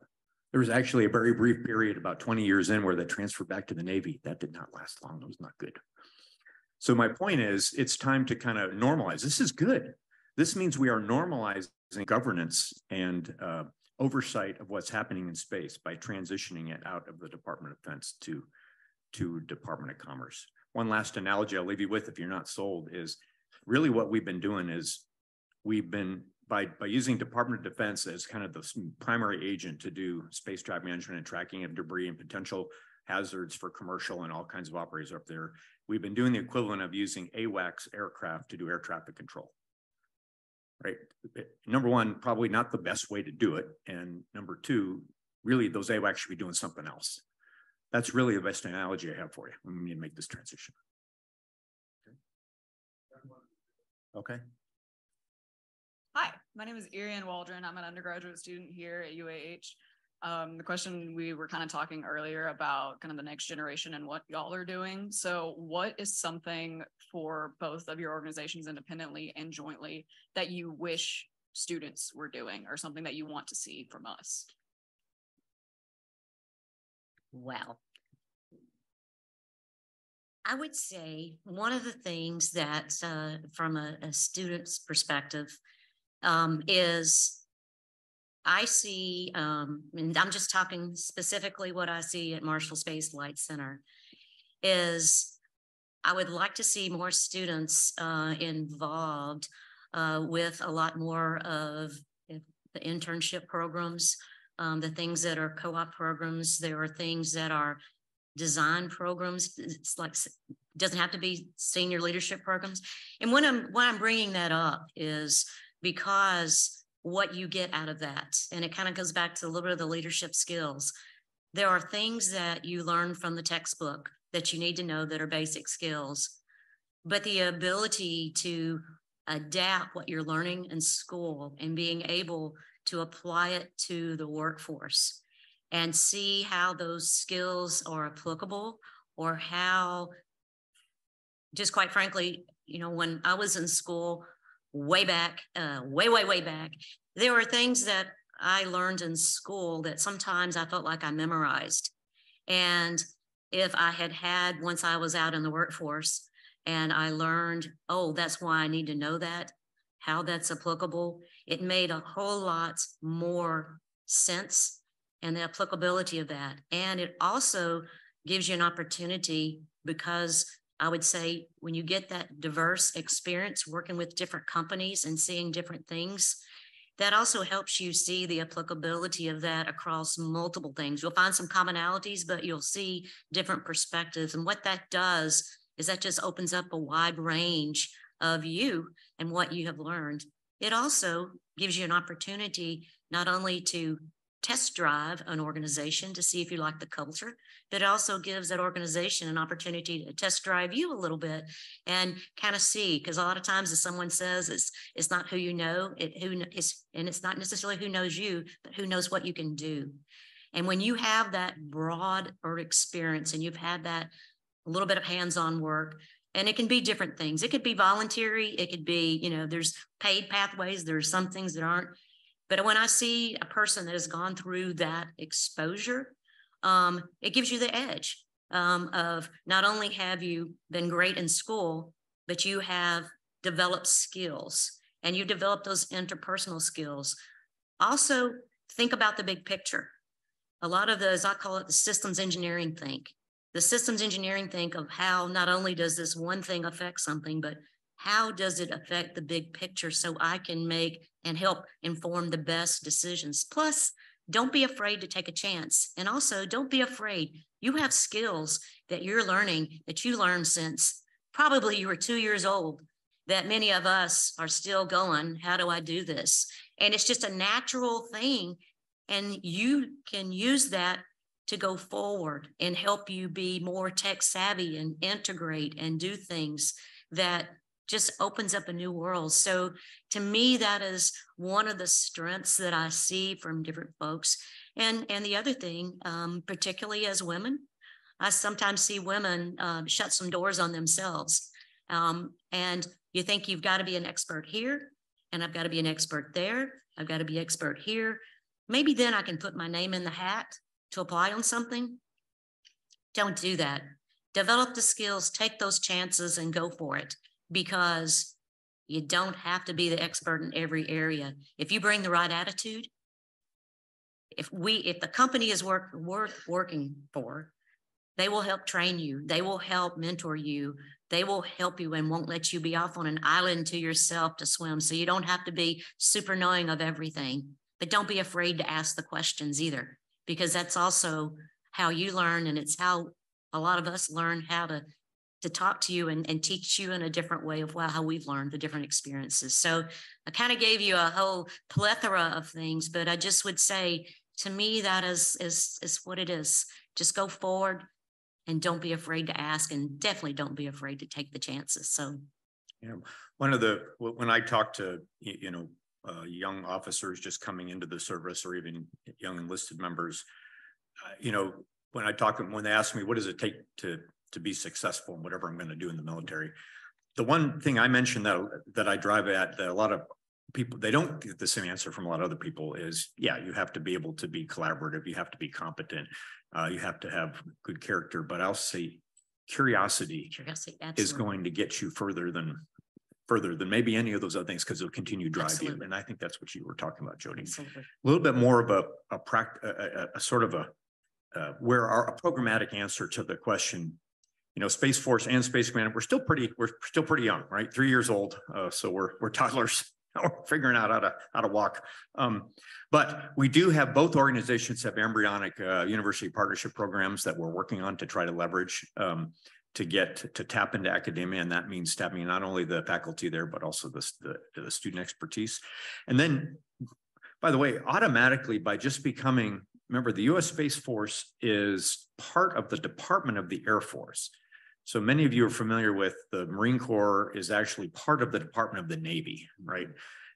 There was actually a very brief period about 20 years in where they transferred back to the Navy. That did not last long. It was not good. So my point is, it's time to kind of normalize. This is good. This means we are normalizing governance and oversight of what's happening in space by transitioning it out of the Department of Defense to Department of Commerce. One last analogy I'll leave you with, if you're not sold, is really what we've been doing is we've been, by using Department of Defense as kind of the primary agent to do space traffic management and tracking of debris and potential hazards for commercial and all kinds of operators up there, we've been doing the equivalent of using AWACS aircraft to do air traffic control, right? Number one, probably not the best way to do it. And number two, really those AWACS should be doing something else. That's really the best analogy I have for you when we need to make this transition. Okay. Hi, my name is Irian Waldron. I'm an undergraduate student here at UAH. The question, we were kind of talking earlier about kind of the next generation and what y'all are doing. So what is something for both of your organizations independently and jointly that you wish students were doing, or something that you want to see from us? Well, I would say one of the things that from a student's perspective is I see, and I'm just talking specifically what I see at Marshall Space Flight Center, is I would like to see more students involved with a lot more of the internship programs, the things that are co-op programs. There are things that are design programs. It's like, doesn't have to be senior leadership programs. And when I'm bringing that up is because what you get out of that, and it kind of goes back to a little bit of the leadership skills. There are things that you learn from the textbook that you need to know that are basic skills, but the ability to adapt what you're learning in school and being able to apply it to the workforce and see how those skills are applicable, or how, just quite frankly, you know, when I was in school way back, way back, there were things that I learned in school that sometimes I felt like I memorized. And if I had once I was out in the workforce and I learned, oh, that's why I need to know that, how that's applicable, it made a whole lot more sense, and the applicability of that. And it also gives you an opportunity, because I would say when you get that diverse experience working with different companies and seeing different things, that also helps you see the applicability of that across multiple things. You'll find some commonalities, but you'll see different perspectives. And what that does is that just opens up a wide range of you and what you have learned. It also gives you an opportunity not only to test drive an organization to see if you like the culture, but it also gives that organization an opportunity to test drive you a little bit and kind of see, because a lot of times if someone says it's not who you know, and it's not necessarily who knows you, but who knows what you can do. And when you have that broad or experience and you've had that a little bit of hands-on work, and it can be different things. It could be voluntary. It could be, you know, there's paid pathways. There's some things that aren't. But when I see a person that has gone through that exposure, it gives you the edge of not only have you been great in school, but you have developed skills, and you develop those interpersonal skills. Also, think about the big picture. A lot of those, I call it the systems engineering think. The systems engineering think of how not only does this one thing affect something, but how does it affect the big picture so I can make and help inform the best decisions. Plus, don't be afraid to take a chance. And also, don't be afraid. You have skills that you're learning that you learned since probably you were 2 years old, that many of us are still going, how do I do this? And it's just a natural thing. And you can use that to go forward and help you be more tech savvy and integrate and do things that just opens up a new world. So to me, that is one of the strengths that I see from different folks. And the other thing, particularly as women, I sometimes see women shut some doors on themselves. And you think you've got to be an expert here, and I've got to be an expert there. I've got to be expert here. Maybe then I can put my name in the hat to apply on something. Don't do that. Develop the skills, take those chances and go for it, because you don't have to be the expert in every area. If you bring the right attitude, if the company is worth working for, they will help train you. They will help mentor you. They will help you and won't let you be off on an island to yourself to swim. So you don't have to be super knowing of everything, but don't be afraid to ask the questions either, because that's also how you learn. And it's how a lot of us learn how to talk to you and teach you in a different way of how we've learned the different experiences. So I kind of gave you a whole plethora of things, but I just would say, to me, that is what it is. Just go forward and don't be afraid to ask, and definitely don't be afraid to take the chances. So, you know, when I talk to, young officers just coming into the service, or even young enlisted members, when they ask me, what does it take to be successful in whatever I'm going to do in the military, the one thing I mentioned that I drive at, that a lot of people, they don't get the same answer from a lot of other people, is, yeah, you have to be able to be collaborative. You have to be competent. You have to have good character, but I'll say curiosity is going to get you further than maybe any of those other things, because it'll continue to drive you. And I think that's what you were talking about, Jody. Absolutely. A little bit more of a sort of a programmatic answer to the question you know, Space Force and Space Command, we're still pretty young, right? 3 years old. So we're toddlers. We're figuring out how to walk. But we do have, both organizations have embryonic university partnership programs that we're working on to try to leverage to tap into academia. And that means tapping not only the faculty there, but also the student expertise. And then, by the way, automatically by just becoming, remember, the U.S. Space Force is part of the Department of the Air Force. So many of you are familiar with the Marine Corps is actually part of the Department of the Navy, right?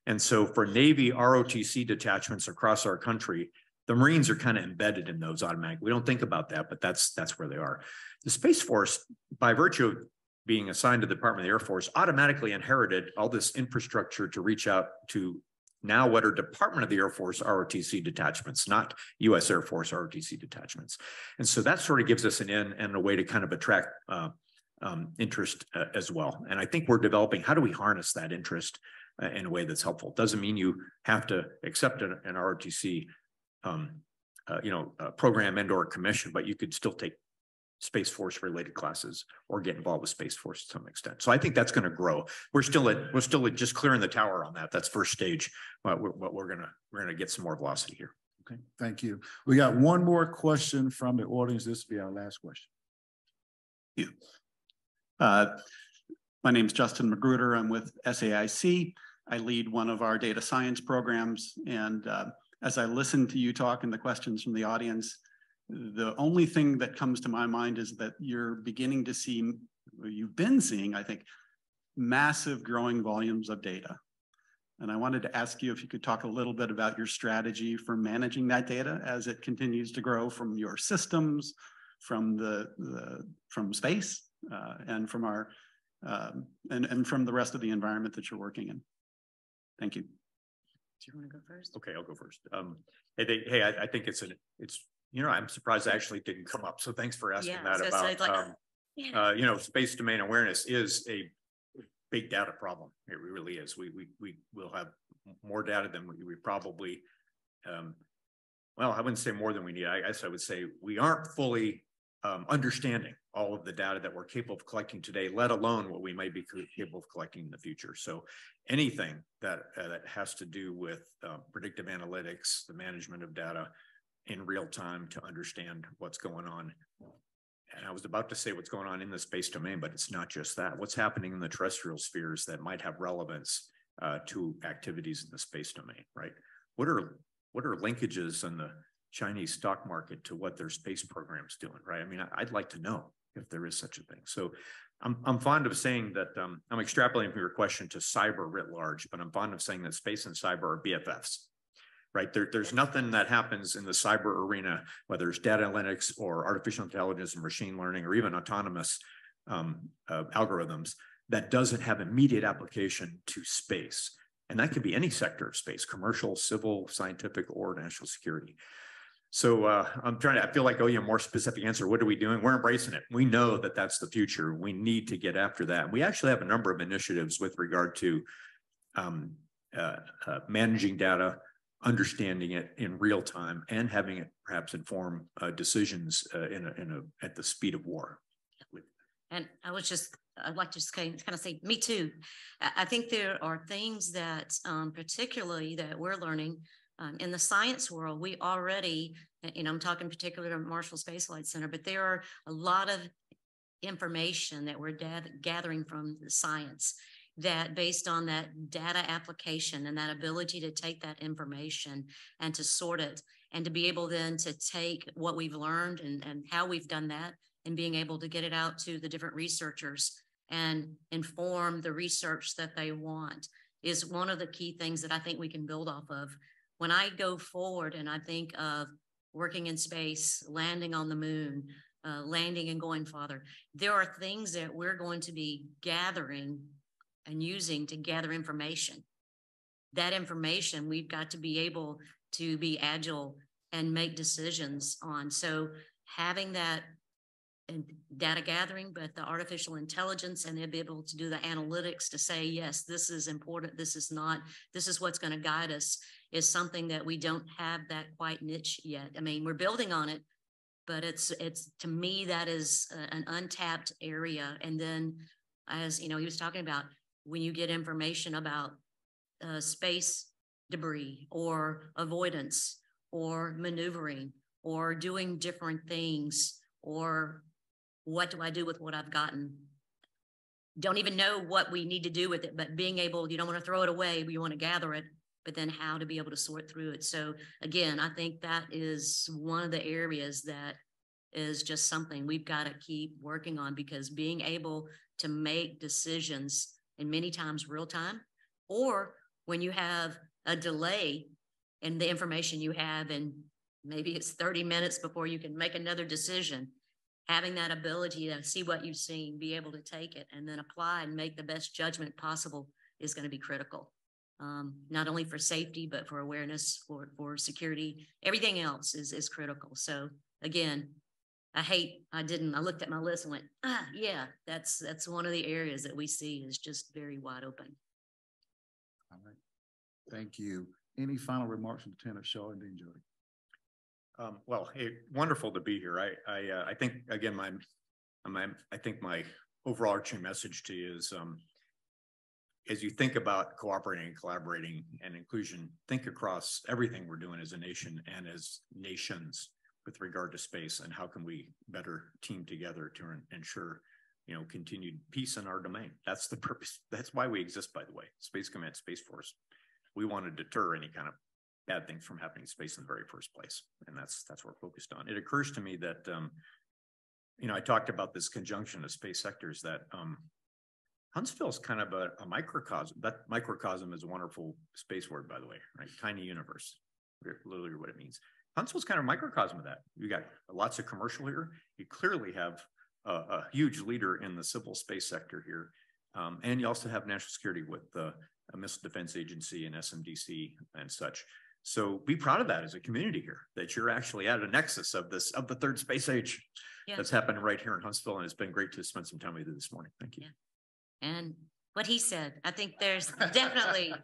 And so for Navy ROTC detachments across our country, the Marines are kind of embedded in those automatically. We don't think about that, but that's where they are. The Space Force, by virtue of being assigned to the Department of the Air Force, automatically inherited all this infrastructure to reach out to now what are Department of the Air Force ROTC detachments, not U.S. Air Force ROTC detachments. And so that sort of gives us an in and a way to kind of attract interest as well. And I think we're developing, how do we harness that interest in a way that's helpful? Doesn't mean you have to accept an ROTC program and or commission, but you could still take Space Force related classes or get involved with Space Force to some extent. So I think that's going to grow. We're still at just clearing the tower on that. That's first stage, but we're gonna get some more velocity here. Okay, thank you. We got one more question from the audience. This will be our last question. My name is Justin Magruder. I'm with SAIC. I lead one of our data science programs. And as I listen to you talk and the questions from the audience, the only thing that comes to my mind is that you're beginning to see, or you've been seeing, I think, massive growing volumes of data. And I wanted to ask you if you could talk a little bit about your strategy for managing that data as it continues to grow from your systems, from from space, and from our and from the rest of the environment that you're working in. Thank you. Do you want to go first? Okay, I'll go first. I think it's you know, I'm surprised I actually didn't come up. So thanks for asking that about, you know, space domain awareness is a big data problem. It really is. We will have more data than we probably, well, I wouldn't say more than we need. I guess I would say we aren't fully understanding all of the data that we're capable of collecting today, let alone what we might be capable of collecting in the future. So anything that has to do with predictive analytics, the management of data in real time to understand what's going on. And I was about to say what's going on in the space domain, but it's not just that. What's happening in the terrestrial spheres that might have relevance to activities in the space domain, right? What are linkages in the Chinese stock market to what their space program's doing, right? I mean, I'd like to know if there is such a thing. So I'm fond of saying that I'm extrapolating from your question to cyber writ large, but I'm fond of saying that space and cyber are BFFs. Right, there's nothing that happens in the cyber arena, whether it's data analytics or artificial intelligence and machine learning or even autonomous algorithms, that doesn't have immediate application to space. And that could be any sector of space, commercial, civil, scientific, or national security. So I feel like, a more specific answer. What are we doing? We're embracing it. We know that that's the future. We need to get after that. We actually have a number of initiatives with regard to managing data, understanding it in real time, and having it perhaps inform decisions at the speed of war. And I'd like to just kind of say, me too. I think there are things that particularly that we're learning in the science world. We already, I'm talking particularly to Marshall Space Flight Center, but there are a lot of information that we're gathering from the science, that based on that data application and that ability to take that information and to sort it and to be able then to take what we've learned and how we've done that and being able to get it out to the different researchers and inform the research that they want is one of the key things that I think we can build off of. When I go forward and I think of working in space, landing on the moon, landing and going farther, there are things that we're going to be gathering and using to gather information. That information we've got to be able to be agile and make decisions on. So having that data gathering, but the artificial intelligence and they'll be able to do the analytics to say, yes, this is important, this is not, this is what's going to guide us, is something that we don't have that quite niche yet. I mean, we're building on it, but it's to me, that is an untapped area. And then, as you know, he was talking about, when you get information about space debris or avoidance or maneuvering or doing different things, or what do I do with what I've gotten? Don't even know what we need to do with it, but being able, you don't want to throw it away, but you want to gather it, but then how to be able to sort through it. So again, I think that is one of the areas that is just something we've got to keep working on, because being able to make decisions, and many times real time, or when you have a delay in the information you have, and maybe it's 30 minutes before you can make another decision, having that ability to see what you've seen, be able to take it and then apply and make the best judgment possible is going to be critical. Not only for safety, but for awareness, for security, everything else is critical. So again, I looked at my list and went, yeah, that's one of the areas that we see is just very wide open. All right. Thank you. Any final remarks from Lieutenant Shaw and then Jody? Well, hey, wonderful to be here. I think again, I think my overarching message to you is, as you think about cooperating and collaborating and inclusion, think across everything we're doing as a nation and as nations with regard to space, and how can we better team together to ensure, you know, continued peace in our domain. That's the purpose. That's why we exist, by the way. Space Command, Space Force. We want to deter any kind of bad things from happening in space in the very first place. And that's what we're focused on. It occurs to me that, you know, I talked about this conjunction of space sectors, that Huntsville is kind of a microcosm. That microcosm is a wonderful space word, by the way, right? Tiny universe, literally what it means. Huntsville's kind of a microcosm of that. You got lots of commercial here. You clearly have a huge leader in the civil space sector here. And you also have national security with the Missile Defense Agency and SMDC and such. So be proud of that as a community here, that you're actually at a nexus of the third space age that's happened right here in Huntsville. And it's been great to spend some time with you this morning. Thank you. Yeah. And what he said, I think there's definitely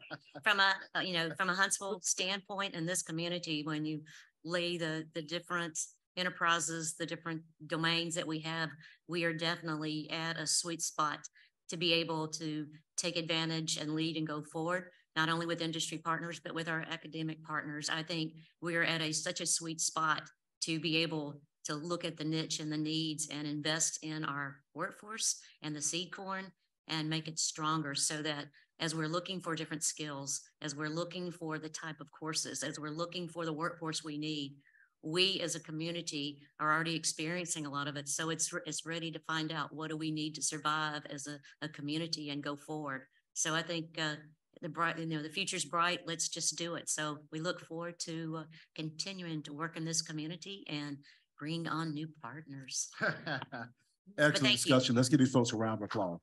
from a Huntsville standpoint in this community, when you lay the different enterprises, the different domains that we have, we are definitely at a sweet spot to be able to take advantage and lead and go forward, not only with industry partners, but with our academic partners. I think we're at such a sweet spot to be able to look at the niche and the needs and invest in our workforce and the seed corn and make it stronger, so that as we're looking for different skills, as we're looking for the type of courses, as we're looking for the workforce we need, we as a community are already experiencing a lot of it. So it's ready to find out, what do we need to survive as a community and go forward. So I think the future's bright. Let's just do it. So we look forward to continuing to work in this community and bring on new partners. Excellent discussion. Let's give these folks a round of applause.